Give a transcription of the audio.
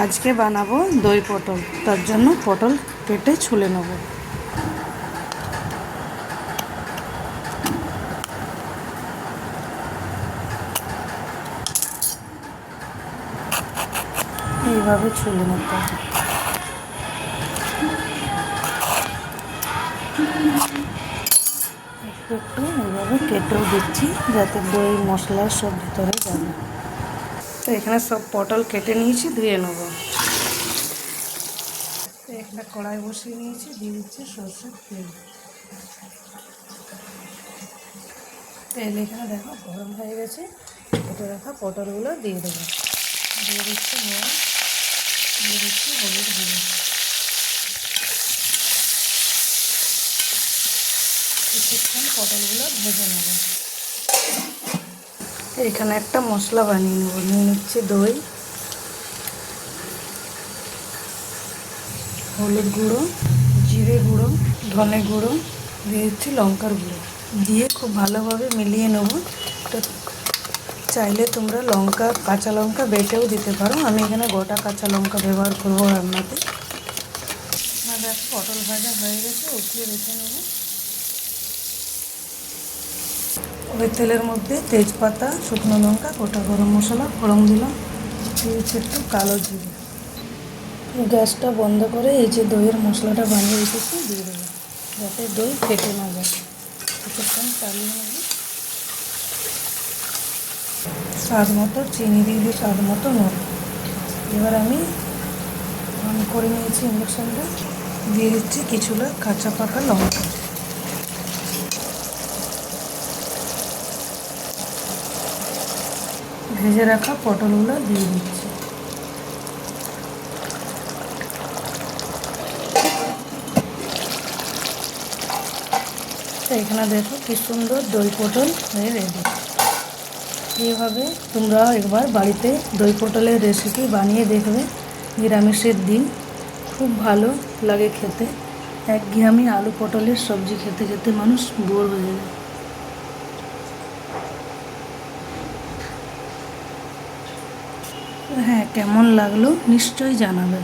আজকে বানাবো দই পটল, তার জন্য পটল কেটে ছুলে নেব। এইভাবে ছুলে নিতে হবে। একটু একটু এইভাবে কেটেও দিচ্ছি যাতে দই মশলা সব ভিতরে যাবে। তো এখানে সব পটল কেটে নিয়েছি, ধুয়ে নেব। তো এখানে কড়াই বসিয়ে নিয়েছি, দিয়ে দিচ্ছি সরষের তেল। তেল এখানে দেখো গরম হয়ে গেছে, কেটে রাখা পটলগুলো দিয়ে দেবো। দিয়ে দিচ্ছি নুন, দিয়ে দিচ্ছি হলুদ গুঁড়ো। কিছুক্ষণ পটলগুলো ভেজে নেব। এখানে একটা মশলা বানিয়ে নেব। নিয়ে নিচ্ছি দই, হলুদ গুঁড়ো, জিরে গুঁড়ো, ধনে গুঁড়ো, দিয়ে দিচ্ছি লঙ্কার গুঁড়ো। দিয়ে খুব ভালোভাবে মিলিয়ে নেব। তো চাইলে তোমরা লঙ্কা, কাঁচা লঙ্কা বেটেও দিতে পারো, আমি এখানে গোটা কাঁচা লঙ্কা ব্যবহার করবো রান্নাতে। দেখ পটল ভাজা হয়ে গেছে, উঠিয়ে রেখে নেব। ওই তেলের মধ্যে তেজপাতা, শুকনো লঙ্কা, গোটা গরম মশলা ফোড়ন দিলাম, দিয়েছি একটু কালো জিরে। গ্যাসটা বন্ধ করে এই যে দইয়ের মশলাটা বানিয়ে রেখেছি দিয়ে দেবো, যাতে দই ফেটে না যায়। কিছুক্ষণ চালিয়ে নেব। স্বাদ মতো চিনি দিয়ে দিই, স্বাদ মতো নুন। এবার আমি অন করে নিয়েছি ইন্ডাকশানটা, দিয়ে দিচ্ছি কিছুটা কাঁচা পাকা লঙ্কা। ভেজে রাখা পটলগুলো দিয়ে দিচ্ছি। তো এখানে দেখো কি সুন্দর দই পটল হয়ে রেডি। এইভাবে তোমরা একবার বাড়িতে দই পটলের রেসিপি বানিয়ে দেখবে। নিরামিষের দিন খুব ভালো লাগে খেতে। একঘেয়েমি আলু পটলের সবজি খেতে খেতে মানুষ বোর হয়ে যায়। হ্যাঁ, কেমন লাগলো নিশ্চয়ই জানাবে।